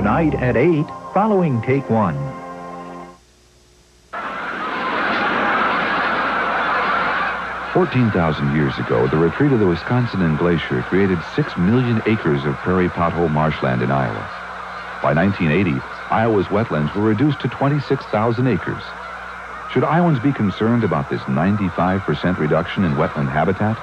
Tonight at 8, following Take One. $14,000 years ago, the retreat of the Wisconsin Glacier created 6 million acres of prairie pothole marshland in Iowa. By 1980, Iowa's wetlands were reduced to 26,000 acres. Should Iowans be concerned about this 95% reduction in wetland habitat?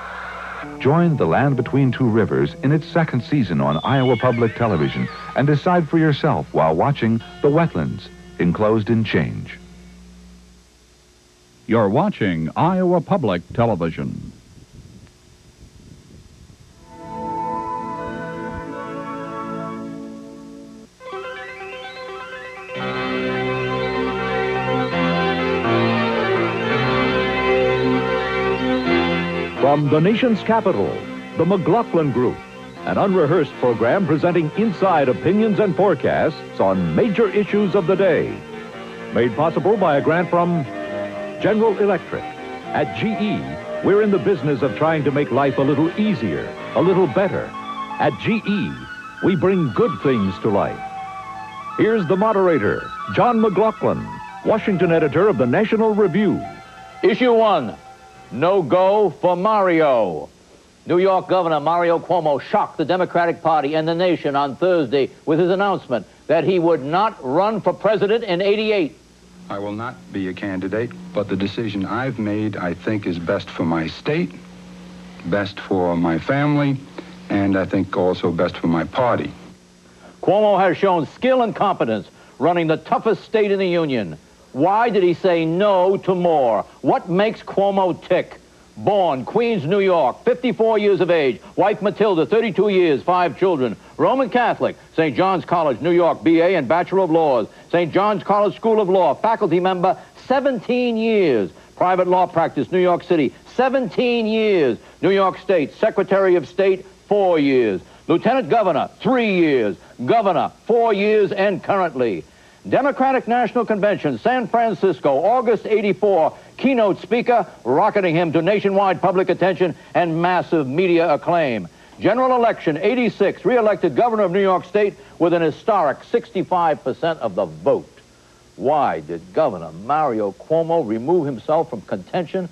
Join The Land Between Two Rivers in its second season on Iowa Public Television and decide for yourself while watching The Wetlands, Enclosed in Change. You're watching Iowa Public Television. From the nation's capital, the McLaughlin Group, an unrehearsed program presenting inside opinions and forecasts on major issues of the day. Made possible by a grant from General Electric. At GE, we're in the business of trying to make life a little easier, a little better. At GE, we bring good things to life. Here's the moderator, John McLaughlin, Washington editor of the National Review. Issue 1, no go for Mario. New York Governor Mario Cuomo shocked the Democratic Party and the nation on Thursday with his announcement that he would not run for president in '88. I will not be a candidate, but the decision I've made, I think, is best for my state, best for my family, and I think also best for my party. Cuomo has shown skill and competence running the toughest state in the union. Why did he say no to more? What makes Cuomo tick? Born Queens, New York, 54 years of age. Wife Matilda, 32 years, 5 children. Roman Catholic, St. John's College, New York, BA and Bachelor of Laws. St. John's College School of Law, faculty member, 17 years. Private law practice, New York City, 17 years. New York State, Secretary of State, 4 years. Lieutenant Governor, 3 years. Governor, 4 years and currently. Democratic National Convention, San Francisco, August '84. Keynote speaker, rocketing him to nationwide public attention and massive media acclaim. General election, '86, re-elected governor of New York State with an historic 65% of the vote. Why did Governor Mario Cuomo remove himself from contention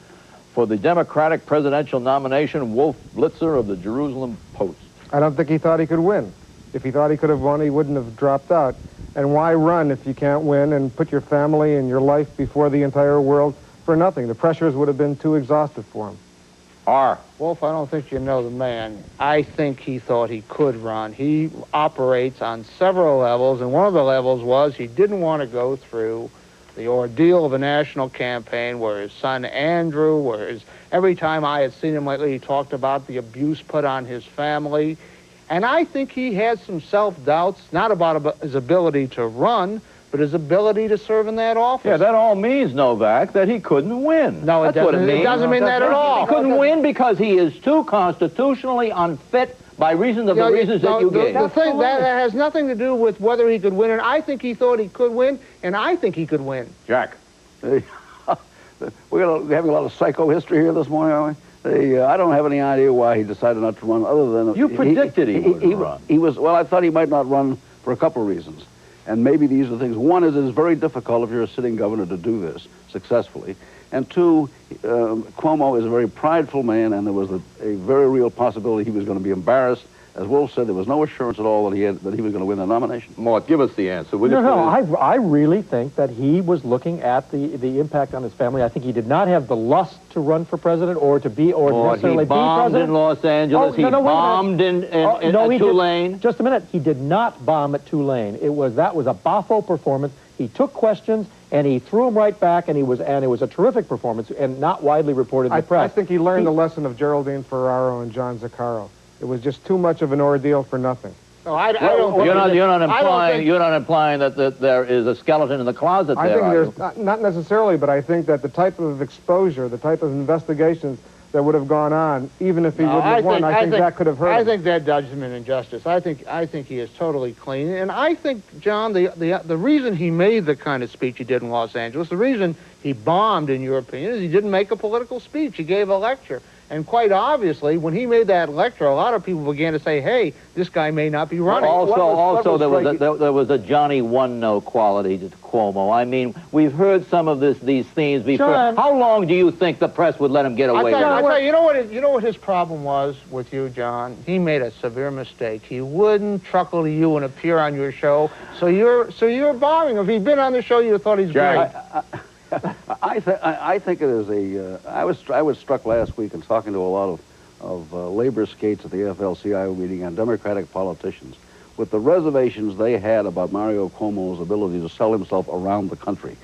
for the Democratic presidential nomination? Wolf Blitzer of the Jerusalem Post. I don't think he thought he could win. If he thought he could have won, he wouldn't have dropped out. And why run if you can't win and put your family and your life before the entire world for nothing? The pressures would have been too exhaustive for him. Wolf, I don't think you know the man. I think he thought he could run. He operates on several levels, and one of the levels was he didn't want to go through the ordeal of a national campaign where his son Andrew, every time I had seen him lately, he talked about the abuse put on his family. And I think he had some self-doubts, not about his ability to run, but his ability to serve in that office. Yeah, that all means, Novak, that he couldn't win. No, it doesn't. It doesn't mean that at all. He couldn't win because he is too constitutionally unfit by reason of the reasons that you gave. The thing, that has nothing to do with whether he could win, and I think he thought he could win, and I think he could win. Jack, we're having a lot of psycho-history here this morning, aren't we? I don't have any idea why he decided not to run, other than... You predicted he wouldn't run. Well, I thought he might not run for a couple of reasons. And maybe these are the things. One is it is very difficult if you're a sitting governor to do this successfully. And two, Cuomo is a very prideful man, and there was a very real possibility he was going to be embarrassed. As Wolf said, there was no assurance at all that he was going to win the nomination. Mort, give us the answer, will you? No, I really think that he was looking at the impact on his family. I think he did not have the lust to run for president or to be, or necessarily be president. He bombed in Los Angeles. He bombed in Tulane. Just a minute. He did not bomb at Tulane. That was a boffo performance. He took questions and he threw them right back, and it was a terrific performance and not widely reported in the press. I think he learned the lesson of Geraldine Ferraro and John Zaccaro. It was just too much of an ordeal for nothing. No, I don't think... You're not implying that there is a skeleton in the closet there, I think there's... Not necessarily, but I think that the type of exposure, the type of investigations that would have gone on, even if he wouldn't have won, I think that could have hurt him. I think that does him an injustice. I think he is totally clean. And I think, John, the reason he made the kind of speech he did in Los Angeles, the reason he bombed, in your opinion, is he didn't make a political speech. He gave a lecture. And quite obviously, when he made that lecture, a lot of people began to say, hey, this guy may not be running. Also, there was a Johnny One-Note quality to Cuomo. I mean, we've heard some of these themes before. John, how long do you think the press would let him get away with it? I tell you, you know what his problem was with you, John? He made a severe mistake. He wouldn't truckle to you and appear on your show, so you're bombing him. If he'd been on the show, you'd have thought he's great. I think it is a. I was struck last week in talking to a lot of labor skates at the AFL-CIO meeting on Democratic politicians with the reservations they had about Mario Cuomo's ability to sell himself around the country,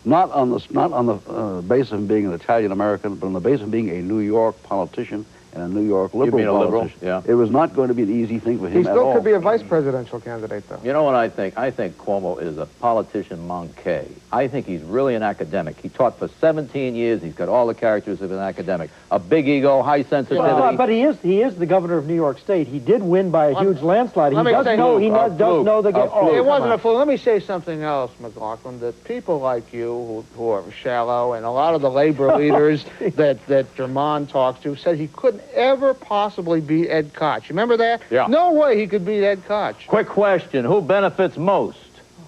not on the basis of him being an Italian American, but on the basis of being a New York politician and a New York liberal politician. Yeah. It was not going to be an easy thing for him at all. He still could be a vice presidential candidate, though. You know what I think? I think Cuomo is a politician manqué. I think he's really an academic. He taught for 17 years. He's got all the characters of an academic. A big ego, high sensitivity. But he is the governor of New York State. He did win by a huge landslide. He does know the game. It wasn't a fluke. Let me say something else, McLaughlin, that people like you who are shallow and a lot of the labor leaders that Germond talks to said he couldn't ever possibly beat Ed Koch. You remember that? Yeah. No way he could beat Ed Koch. Quick question. Who benefits most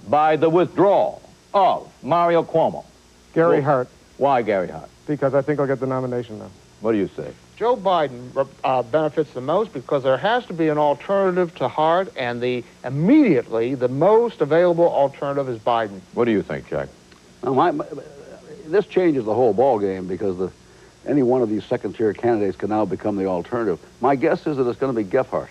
by the withdrawal of Mario Cuomo? Gary Hart. Why Gary Hart? Because I think I'll get the nomination now. What do you say? Joe Biden benefits the most because there has to be an alternative to Hart, and immediately the most available alternative is Biden. What do you think, Jack? This changes the whole ball game because any one of these second-tier candidates can now become the alternative. My guess is that it's going to be Gephardt,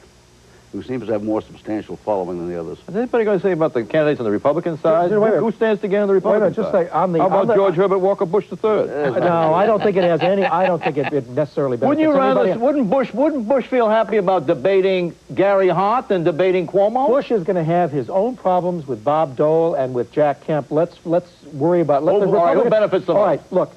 who seems to have more substantial following than the others. Is anybody going to say about the candidates on the Republican side? Who stands to gain on the Republican side? How about George Herbert Walker Bush III? No, I don't think it has any. I don't think it necessarily benefits. Wouldn't Bush feel happy about debating Gary Hart than debating Cuomo? Bush is going to have his own problems with Bob Dole and with Jack Kemp. Let's worry about. Who benefits the most? All right, look.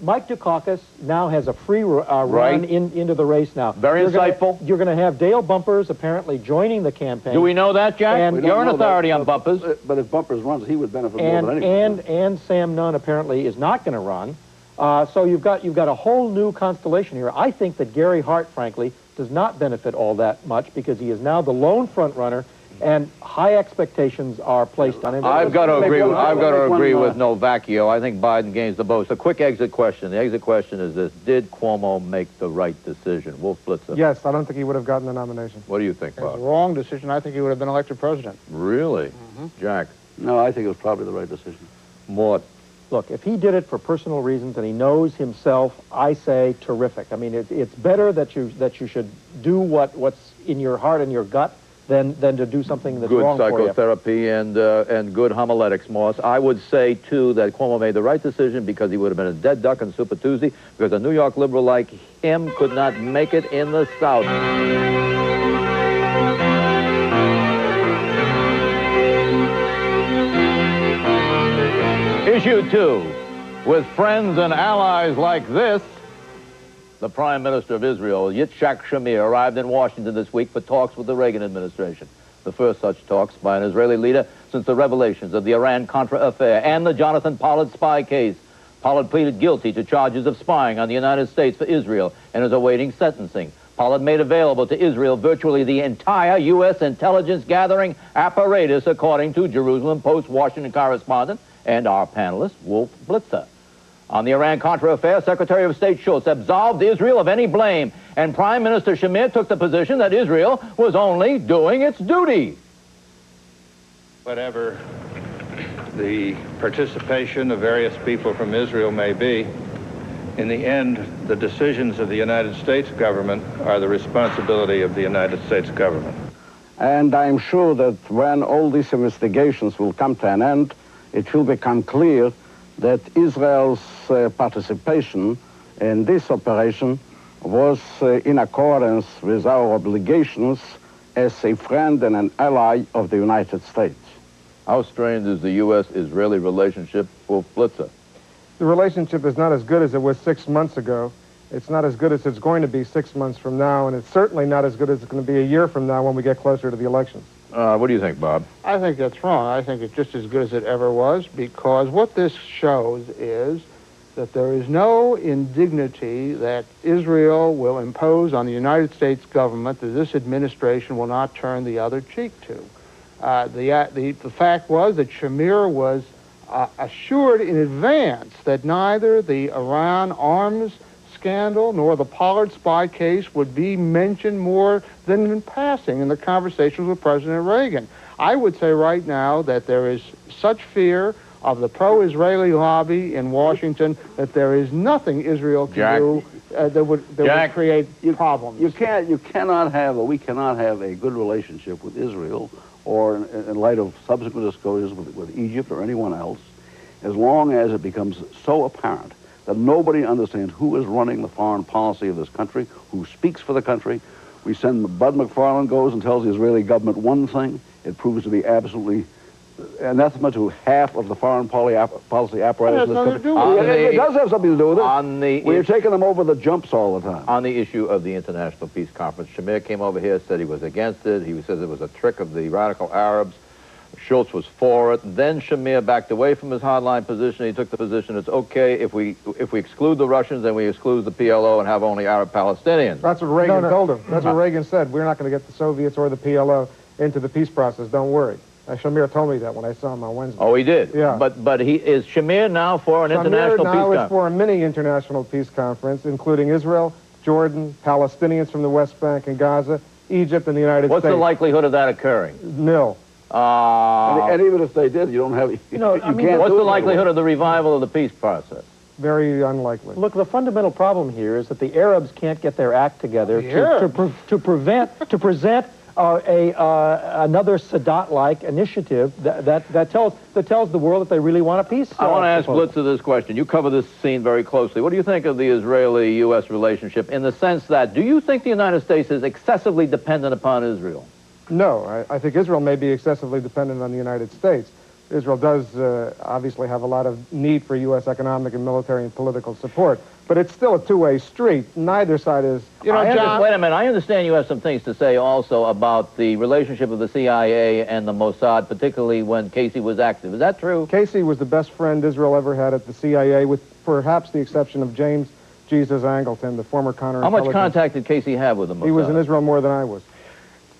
Mike Dukakis now has a free run into the race now. Very insightful. You're going to have Dale Bumpers apparently joining the campaign. Do we know that, Jack? You're an authority on Bumpers. But if Bumpers runs, he would benefit more than anyone. And Sam Nunn apparently is not going to run. So you've got a whole new constellation here. I think that Gary Hart, frankly, does not benefit all that much because he is now the lone front runner, and high expectations are placed on him. I've got to agree with Novak. I think Biden gains the most. A quick exit question. The exit question is this: did Cuomo make the right decision? Wolf Blitzer. Yes, I don't think he would have gotten the nomination. What do you think, Bob? It's a wrong decision. I think he would have been elected president. Really? Jack? No, I think it was probably the right decision. Mort? Look, if he did it for personal reasons and he knows himself, I say terrific. I mean, it's better that you should do what's in your heart and your gut than to do something that's wrong for you. Good psychotherapy and good homiletics, Moss. I would say, too, that Cuomo made the right decision because he would have been a dead duck on Super Tuesday because a New York liberal like him could not make it in the South. Issue 2. With friends and allies like this, the Prime Minister of Israel, Yitzhak Shamir, arrived in Washington this week for talks with the Reagan administration. The first such talks by an Israeli leader since the revelations of the Iran-Contra affair and the Jonathan Pollard spy case. Pollard pleaded guilty to charges of spying on the United States for Israel and is awaiting sentencing. Pollard made available to Israel virtually the entire U.S. intelligence gathering apparatus, according to Jerusalem Post Washington correspondent and our panelist, Wolf Blitzer. On the Iran-Contra affair, Secretary of State Schultz absolved Israel of any blame, and Prime Minister Shamir took the position that Israel was only doing its duty. Whatever the participation of various people from Israel may be, in the end, the decisions of the United States government are the responsibility of the United States government. And I'm sure that when all these investigations will come to an end, it will become clear that Israel's participation in this operation was in accordance with our obligations as a friend and an ally of the United States. How strained is the U.S.-Israeli relationship, Wolf Blitzer? The relationship is not as good as it was 6 months ago. It's not as good as it's going to be 6 months from now, and it's certainly not as good as it's going to be a year from now when we get closer to the elections. What do you think, Bob? I think that's wrong. I think it's just as good as it ever was, because what this shows is that there is no indignity that Israel will impose on the United States government that this administration will not turn the other cheek to. The fact was that Shamir was assured in advance that neither the Iran arms scandal nor the Pollard spy case would be mentioned more than in passing in the conversations with President Reagan. I would say right now that there is such fear of the pro-Israeli lobby in Washington that there is nothing Israel can do that would create problems. We cannot have a good relationship with Israel, or in light of subsequent disclosures with Egypt or anyone else, as long as it becomes so apparent that nobody understands who is running the foreign policy of this country, who speaks for the country. We send Bud McFarlane goes and tells the Israeli government one thing. It proves to be absolutely anathema to half of the foreign policy apparatus of this country. It does have something to do with it. We're taking them over the jumps all the time. On the issue of the International Peace Conference, Shamir came over here, said he was against it. He said it was a trick of the radical Arabs. Schultz was for it. Then Shamir backed away from his hardline position. He took the position it's okay if we exclude the Russians and we exclude the PLO and have only Arab Palestinians. That's what Reagan told him. That's what Reagan said. We're not going to get the Soviets or the PLO into the peace process. Don't worry. Shamir told me that when I saw him on Wednesday. Oh, he did? Yeah. But is Shamir now for an international peace conference? Now is for a mini international peace conference, including Israel, Jordan, Palestinians from the West Bank and Gaza, Egypt, and the United States. What's the likelihood of that occurring? Nil. And even if they did, you don't have... What's the likelihood of the revival of the peace process? Very unlikely. Look, the fundamental problem here is that the Arabs can't get their act together to present another Sadat-like initiative that tells the world that they really want a peace. I want to ask Blitzer this question. You cover this scene very closely. What do you think of the Israeli-U.S. relationship in the sense that, do you think the United States is excessively dependent upon Israel? No, I think Israel may be excessively dependent on the United States. Israel does obviously have a lot of need for U.S. economic and military and political support, but it's still a two-way street. Neither side is... John, wait a minute. I understand you have some things to say also about the relationship of the CIA and the Mossad, particularly when Casey was active. Is that true? Casey was the best friend Israel ever had at the CIA, with perhaps the exception of James Jesus Angleton, the former counterintelligence... How much contact did Casey have with the Mossad? He was in Israel more than I was.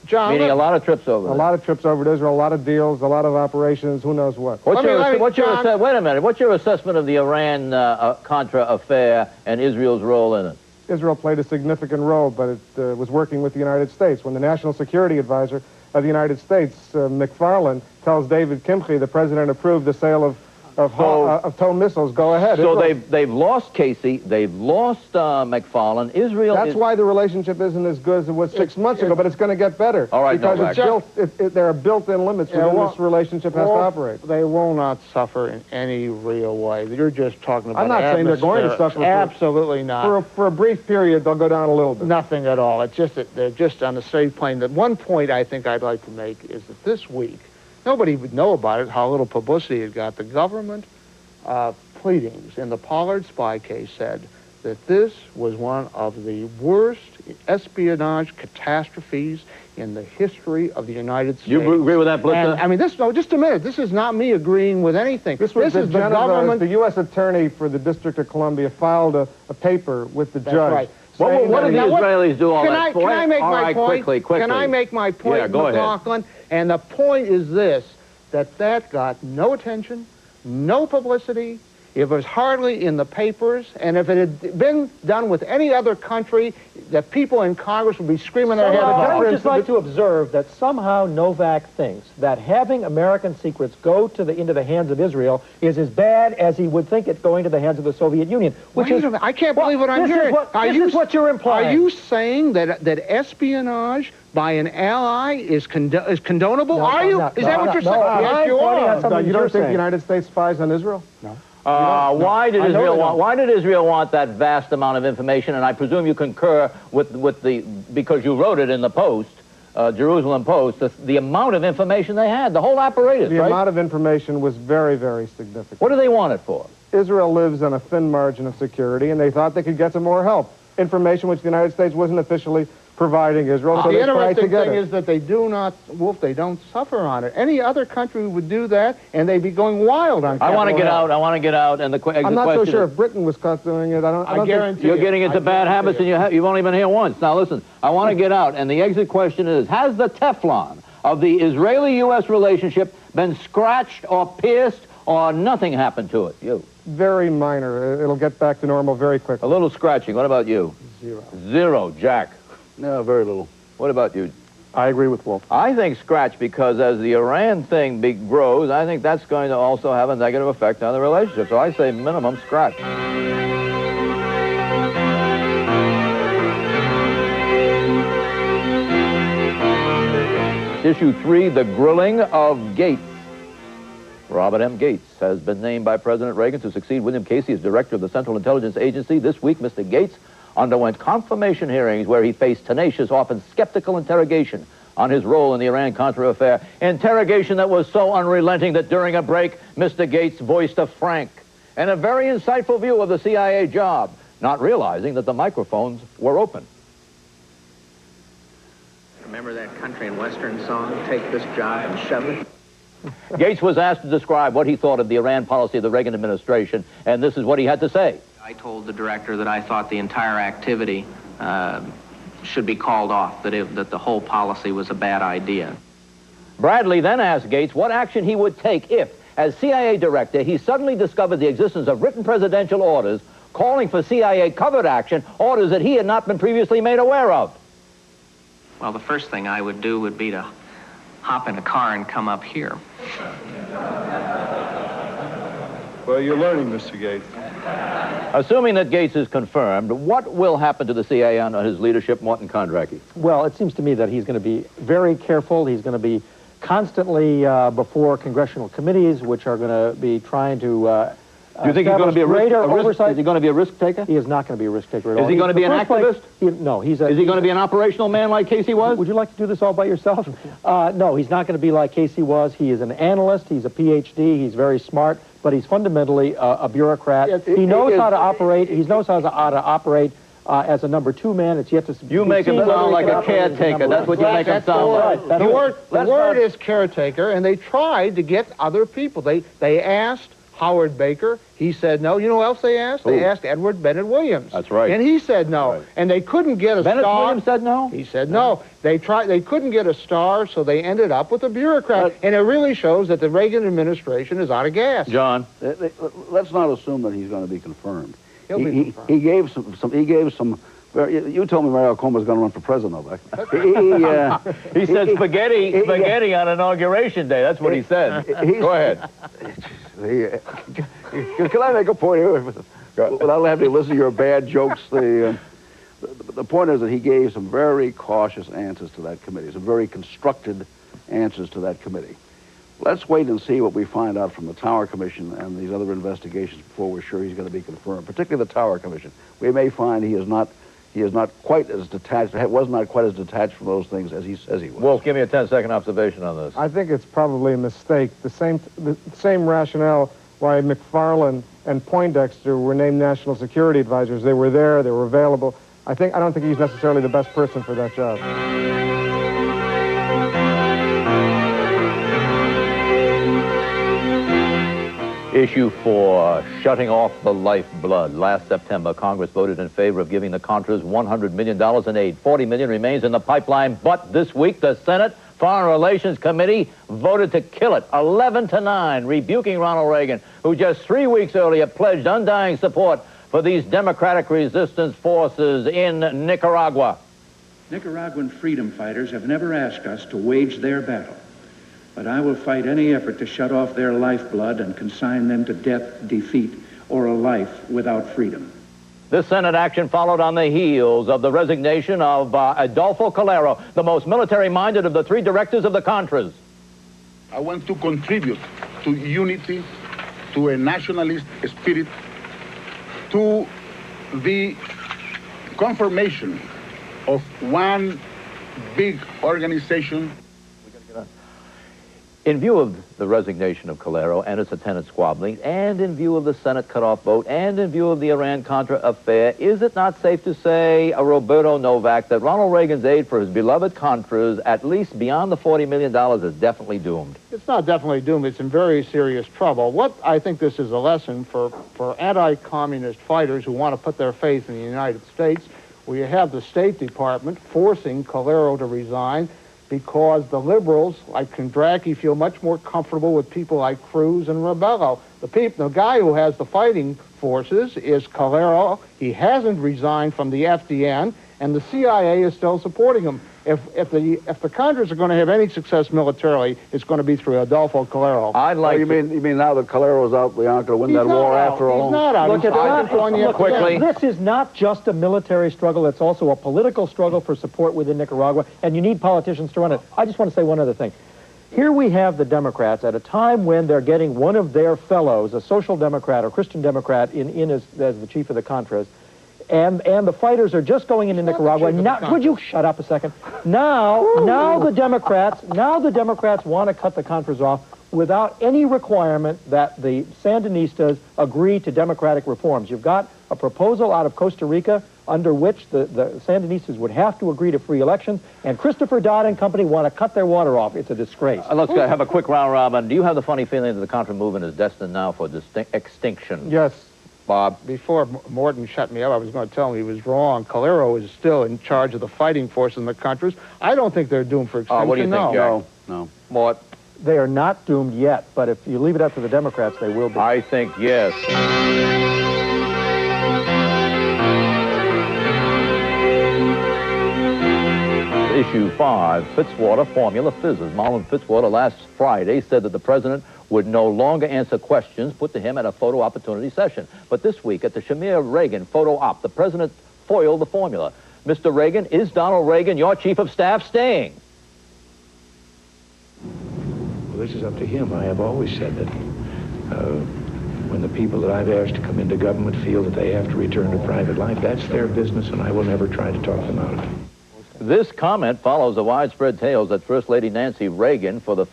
John, meaning a lot of trips over there. A lot of trips over to Israel, a lot of deals, a lot of operations, who knows what. Wait a minute. What's your assessment of the Iran-Contra affair and Israel's role in it? Israel played a significant role, but it was working with the United States. When the National Security Advisor of the United States, McFarlane, tells David Kimche the president approved the sale of tow missiles, go ahead. So they've lost Casey, they've lost McFarlane. Israel. That's why the relationship isn't as good as it was 6 months ago, but it's going to get better. All right, because there are built-in limits within this relationship has to operate. They will not suffer in any real way. You're just talking about. I'm not saying they're going to suffer. Absolutely not. For a brief period, they'll go down a little bit. Nothing at all. It's just that they're just on the safe plane. That one point I think I'd like to make is that this week, nobody would know about it, how little publicity it got. The government pleadings in the Pollard spy case said that this was one of the worst espionage catastrophes in the history of the United States. You agree with that, Blitzer? I mean, just a minute. This is not me agreeing with anything. This is the government. The U.S. attorney for the District of Columbia filed a paper with the judge. Right. What did the Israelis do all that for? Can I make my point? Quickly. Can I make my point, yeah, go McLaughlin? ahead. And the point is this, that got no attention, no publicity. It was hardly in the papers, and if it had been done with any other country, the people in Congress would be screaming their head off. I would just like to observe that somehow Novak thinks that having American secrets go into the hands of Israel is as bad as he would think it going to the hands of the Soviet Union. I can't believe what I'm hearing. This is what you're implying. Are you saying that espionage by an ally is condonable? Is that what you're saying? Yes, you are. You don't think the United States spies on Israel? No. Why did Israel want that vast amount of information? And I presume you concur because you wrote it in the Post, Jerusalem Post, the amount of information they had, the whole apparatus, The amount of information was very, very significant. What do they want it for? Israel lives on a thin margin of security, and they thought they could get some more help. Information which the United States wasn't officially providing Israel. So The they tried to interesting get thing it. is that they do not, Wolf, they don't suffer on it. Any other country would do that, and they'd be going wild on I want to Capitol get Hill. out. I want to get out. And the I'm not so question sure is, if Britain was caught doing it. I don't guarantee you're getting into bad habits, and you've only been here once. Now listen, I want to get out, and the exit question is: has the Teflon of the Israeli-U.S. relationship been scratched or pierced, or nothing happened to it? You. Very minor. It'll get back to normal very quickly. A little scratching. What about you? Zero. Zero, Jack. No, very little. What about you? I agree with Wolf. I think scratch, because as the Iran thing grows, I think that's going to also have a negative effect on the relationship. So I say minimum scratch. Issue 3, the grilling of Gates. Robert M. Gates has been named by President Reagan to succeed William Casey as director of the Central Intelligence Agency. This week, Mr. Gates underwent confirmation hearings where he faced tenacious, often skeptical interrogation on his role in the Iran-Contra affair. Interrogation that was so unrelenting that during a break, Mr. Gates voiced a frank and a very insightful view of the CIA job, not realizing that the microphones were open. Remember that country and western song, Take This Job and Shove It? Gates was asked to describe what he thought of the Iran policy of the Reagan administration, and this is what he had to say. I told the director that I thought the entire activity should be called off, that the whole policy was a bad idea. Bradley then asked Gates what action he would take if, as CIA director, he suddenly discovered the existence of written presidential orders calling for CIA covert action, orders that he had not been previously made aware of. Well, the first thing I would do would be to hop in a car and come up here. Well, you're learning, Mr. Gates. Assuming that Gates is confirmed, what will happen to the CIA under his leadership, Morton Kondracke? Well, it seems to me that he's going to be very careful. He's going to be constantly before congressional committees, which are going to be trying to do you think he's going to be greater oversight? Is he going to be a risk taker? He is not going to be a risk taker at all. Is he going to be an activist? No, he's a... Is he going to be an operational man like Casey was? Would you like to do this all by yourself? No, he's not going to be like Casey was. He is an analyst. He's a PhD. He's very smart, but he's fundamentally a bureaucrat. He knows how to operate. He knows how to operate as a number 2 man. It's yet to you make him sound like a caretaker. That's what you make him sound like. The word is caretaker, and they tried to get other people. They asked Howard Baker. He said no. You know who else they asked? They asked Edward Bennett Williams. That's right. And he said no. Right. And they couldn't get a Bennett star. Williams said no? He said no. They tried. They couldn't get a star, so they ended up with a bureaucrat. And it really shows that the Reagan administration is out of gas. John, let's not assume that he's going to be confirmed. He'll be confirmed. He gave some. You told me Mario Cuomo was going to run for president, Novak. He said spaghetti on Inauguration Day. That's what he said. Go ahead. Can I make a point here? Without having to listen to your bad jokes, the point is that he gave some very cautious answers to that committee, some very constructed answers to that committee. Let's wait and see what we find out from the Tower Commission and these other investigations before we're sure he's going to be confirmed, particularly the Tower Commission. We may find he is not quite as detached, was not quite as detached from those things as he says he was. Wolf, give me a 10-second observation on this. I think it's probably a mistake. The same rationale why McFarlane and Poindexter were named National Security Advisors. They were there, they were available. I don't think he's necessarily the best person for that job. Issue 4, shutting off the lifeblood. Last September, Congress voted in favor of giving the Contras $100 million in aid. $40 million remains in the pipeline, but this week the Senate Foreign Relations Committee voted to kill it, 11-9, rebuking Ronald Reagan, who just 3 weeks earlier pledged undying support for these democratic resistance forces in Nicaragua. Nicaraguan freedom fighters have never asked us to wage their battle. But I will fight any effort to shut off their lifeblood and consign them to death, defeat, or a life without freedom. This Senate action followed on the heels of the resignation of Adolfo Calero, the most military-minded of the 3 directors of the Contras. I want to contribute to unity, to a nationalist spirit, to the confirmation of one big organization. In view of the resignation of Calero and its attendant squabbling, and in view of the Senate cutoff vote, and in view of the Iran-Contra affair, is it not safe to say, Roberto Novak, that Ronald Reagan's aid for his beloved Contras, at least beyond the $40 million, is definitely doomed? It's not definitely doomed. It's in very serious trouble. What I think this is a lesson for anti-communist fighters who want to put their faith in the United States, where you have the State Department forcing Calero to resign, because the liberals, like Kondracke, feel much more comfortable with people like Cruz and Rebello. The guy who has the fighting forces is Calero. He hasn't resigned from the FDN, and the CIA is still supporting him. If the Contras are going to have any success militarily, it's going to be through Adolfo Calero. I'd like you mean now that Calero's out, we aren't going to win that war after all? He's not out. Look, quickly. This is not just a military struggle. It's also a political struggle for support within Nicaragua, and you need politicians to run it. I just want to say one other thing. Here we have the Democrats at a time when they're getting one of their fellows, a social democrat or Christian democrat, in as the chief of the Contras, and the fighters are just going into Nicaragua. Now, would you shut up a second? Now the Democrats want to cut the Contras off without any requirement that the Sandinistas agree to democratic reforms. You've got a proposal out of Costa Rica under which the Sandinistas would have to agree to free elections, and Christopher Dodd and company want to cut their water off. It's a disgrace. Let's have a quick round robin. Do you have the funny feeling that the Contra movement is destined now for extinction? Yes. Bob? Before Morton shut me up, I was going to tell him he was wrong. Calero is still in charge of the fighting force in the Contras. I don't think they're doomed for extinction. What do you think, Jack? No. Mort? They are not doomed yet, but if you leave it up to the Democrats, they will be. I think yes. Issue 5, Fitzwater Formula Fizzes. Marlon Fitzwater last Friday said that the president would no longer answer questions put to him at a photo opportunity session. But this week at the Shamir Reagan photo op, the president foiled the formula. Mr. Reagan, is Donald Reagan, your chief of staff, staying? Well, this is up to him. I have always said that when the people that I've asked to come into government feel that they have to return to private life, that's their business, and I will never try to talk them out of it. This comment follows the widespread tales that First Lady Nancy Reagan for the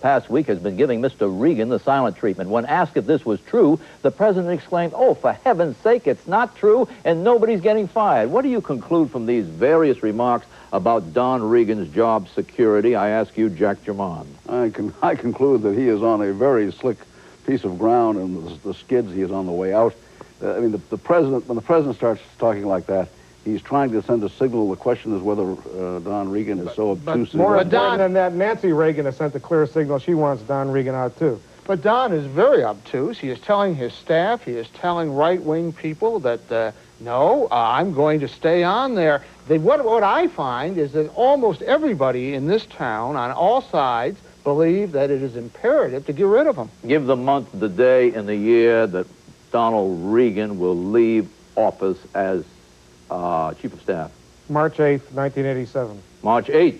past week has been giving Mr. Reagan the silent treatment. When asked if this was true, the president exclaimed, "Oh, for heaven's sake, it's not true, and nobody's getting fired." What do you conclude from these various remarks about Don Reagan's job security? I ask you, Jack Germond. I conclude that he is on a very slick piece of ground, and the skids, he is on the way out. I mean, when the president starts talking like that, he's trying to send a signal. The question is whether Don Reagan is so obtrusive. More important than that, Nancy Reagan has sent a clear signal. She wants Don Reagan out, too. But Don is very obtuse. He is telling his staff, he is telling right-wing people that, no, I'm going to stay on there. What I find is that almost everybody in this town, on all sides, believe that it is imperative to get rid of him. Give the month, the day, and the year that Donald Reagan will leave office as Chief of Staff. March 8th, 1987. March 8th.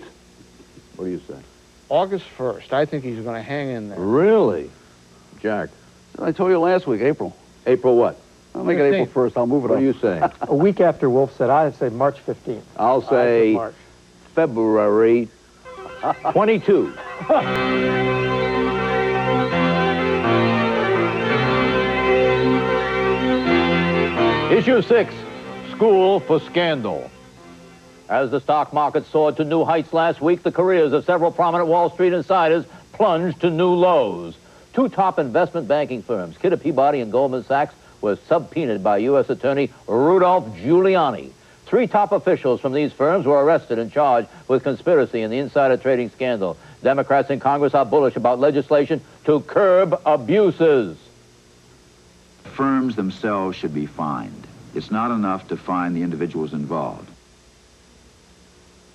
What do you say? August 1st. I think he's going to hang in there. Really? Jack? I told you last week, April. April what? I'll make it April 1st. I'll move it up. What do you say? A week after Wolf said, I'd say March 15th. I'll say February 22. Issue 6. School for Scandal. As the stock market soared to new heights last week, the careers of several prominent Wall Street insiders plunged to new lows. Two top investment banking firms, Kidder Peabody and Goldman Sachs, were subpoenaed by U.S. Attorney Rudolph Giuliani. Three top officials from these firms were arrested and charged with conspiracy in the insider trading scandal. Democrats in Congress are bullish about legislation to curb abuses. Firms themselves should be fined. It's not enough to fine the individuals involved.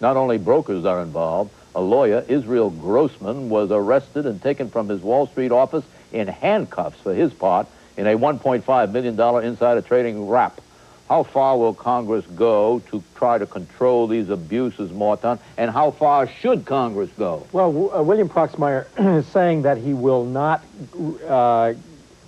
Not only brokers are involved, a lawyer, Israel Grossman, was arrested and taken from his Wall Street office in handcuffs for his part in a $1.5 million insider trading rap. How far will Congress go to try to control these abuses, Morton, and how far should Congress go? Well, William Proxmire is saying that he will not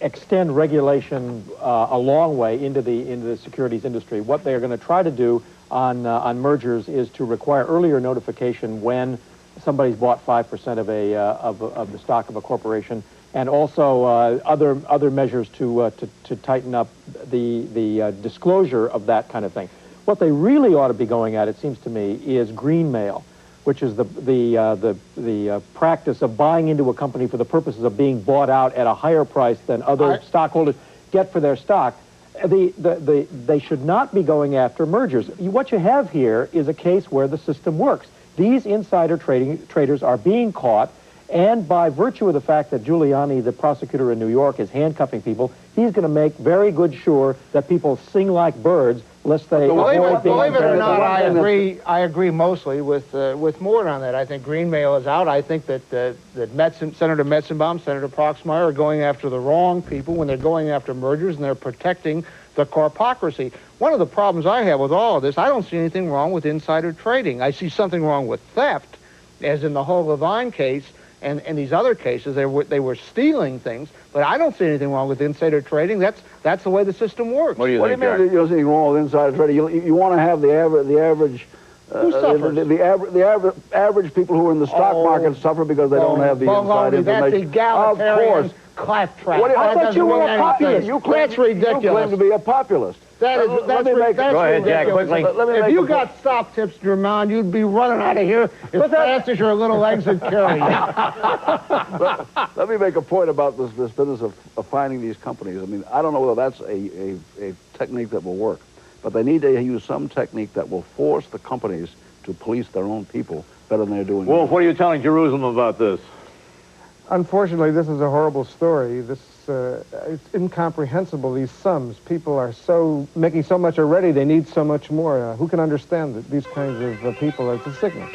extend regulation a long way into the securities industry. What they are going to try to do on mergers is to require earlier notification when somebody's bought 5% of the stock of a corporation, and also other measures to tighten up the disclosure of that kind of thing. What they really ought to be going at, it seems to me, is green mail, which is the practice of buying into a company for the purposes of being bought out at a higher price than other stockholders get for their stock. They should not be going after mergers. What you have here is a case where the system works. These insider traders are being caught, and by virtue of the fact that Giuliani, the prosecutor in New York, is handcuffing people, he's going to make very good sure that people sing like birds, lest they avoid being... Believe it or not, I agree mostly with Morton on that. I think green mail is out. I think that Senator Metzenbaum, Senator Proxmire are going after the wrong people when they're going after mergers, and they're protecting the corpocracy. One of the problems I have with all of this, I don't see anything wrong with insider trading. I see something wrong with theft, as in the whole Levine case and these other cases. They were stealing things, but I don't see anything wrong with insider trading. That's the way the system works. What do you think, Jack? You don't see anything wrong with insider trading. You want to have the average who suffers? The average people who are in the stock market suffer because they don't have the inside information. That's egalitarian. Of course. Claptrap. I thought you were a populist. That's ridiculous. You claim to be a populist. That's Go ahead, Jack, quickly. If you got stop tips, Germond, you'd be running out of here as fast as your little legs would carry you. Let me make a point about this business of finding these companies. I mean, I don't know whether that's a technique that will work, but they need to use some technique that will force the companies to police their own people better than they're doing. Wolf, what are you telling Jerusalem about this? Unfortunately, this is a horrible story. It's incomprehensible, these sums. People are making so much already, they need so much more. Who can understand that these kinds of people? It's a sickness.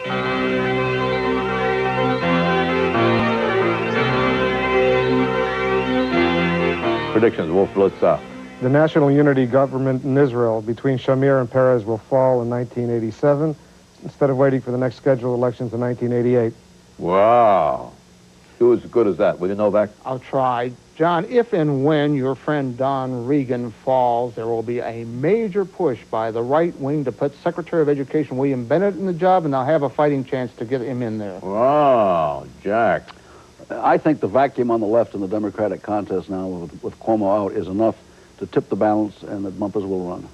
Predictions, Wolf Blitzer. The national unity government in Israel between Shamir and Peres will fall in 1987 instead of waiting for the next scheduled elections in 1988. Wow. Do as good as that, will you, Novak? I'll try. John, if and when your friend Don Regan falls, there will be a major push by the right wing to put Secretary of Education William Bennett in the job, and they'll have a fighting chance to get him in there. Wow, Jack. I think the vacuum on the left in the Democratic contest now with Cuomo out is enough to tip the balance, and that bumpers will run.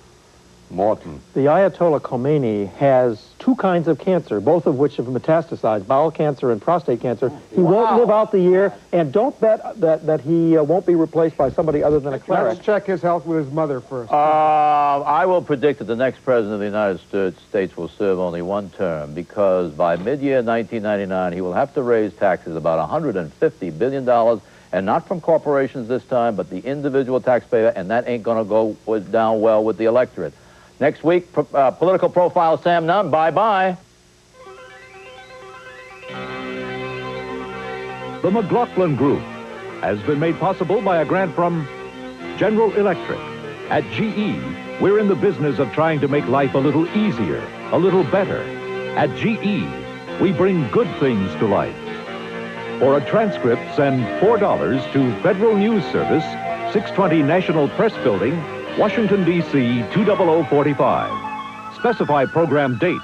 Morton. The Ayatollah Khomeini has two kinds of cancer, both of which have metastasized, bowel cancer and prostate cancer. He won't live out the year, and don't bet that he won't be replaced by somebody other than a cleric. Let's check his health with his mother first. I will predict that the next president of the United States will serve only one term, because by mid-year 1999, he will have to raise taxes about $150 billion, and not from corporations this time, but the individual taxpayer, and that ain't going to go down well with the electorate. Next week, political profile Sam Nunn. Bye-bye. The McLaughlin Group has been made possible by a grant from General Electric. At GE, we're in the business of trying to make life a little easier, a little better. At GE, we bring good things to life. For a transcript, send $4 to Federal News Service, 620 National Press Building, Washington, D.C., 20045. Specify program date.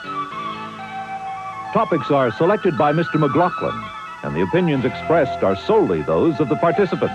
Topics are selected by Mr. McLaughlin, and the opinions expressed are solely those of the participant.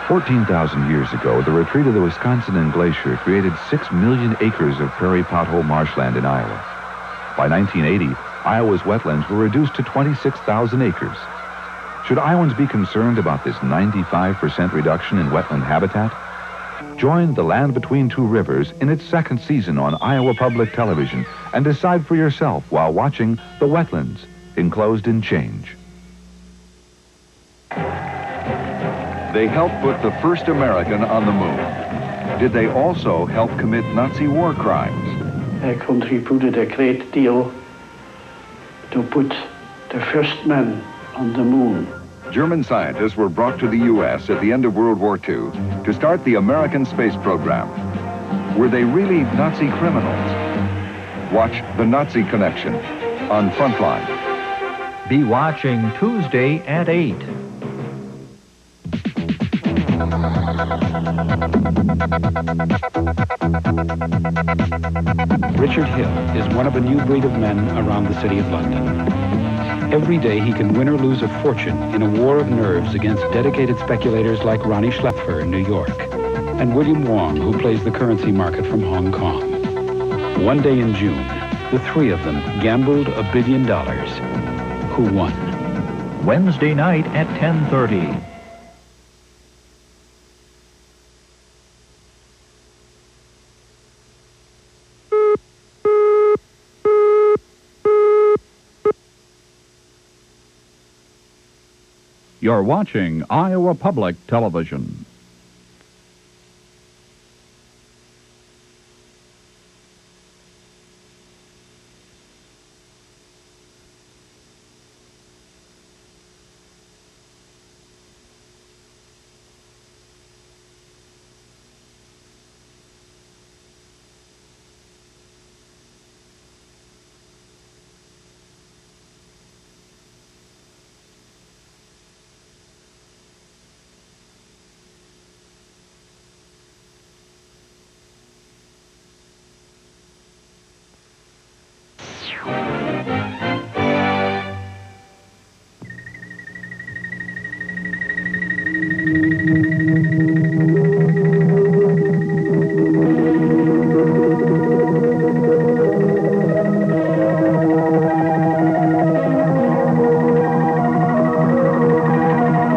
Fourteen 14,000 years ago, the retreat of the Wisconsin Glacier created 6 million acres of prairie pothole marshland in Iowa. By 1980, Iowa's wetlands were reduced to 26,000 acres. Should Iowans be concerned about this 95% reduction in wetland habitat? Join The Land Between Two Rivers in its second season on Iowa Public Television and decide for yourself while watching The Wetlands, Enclosed in Change. They helped put the first American on the moon. Did they also help commit Nazi war crimes? I contributed a great deal to put the first man on the moon. German scientists were brought to the U.S. at the end of World War II to start the American space program. Were they really Nazi criminals? Watch The Nazi Connection on Frontline. Be watching Tuesday at 8. Richard Hill is one of a new breed of men around the city of London. Every day he can win or lose a fortune in a war of nerves against dedicated speculators like Ronnie Schlepfer in New York and William Wong, who plays the currency market from Hong Kong. One day in June, the three of them gambled $1 billion. Who won? Wednesday night at 10:30. You're watching Iowa Public Television.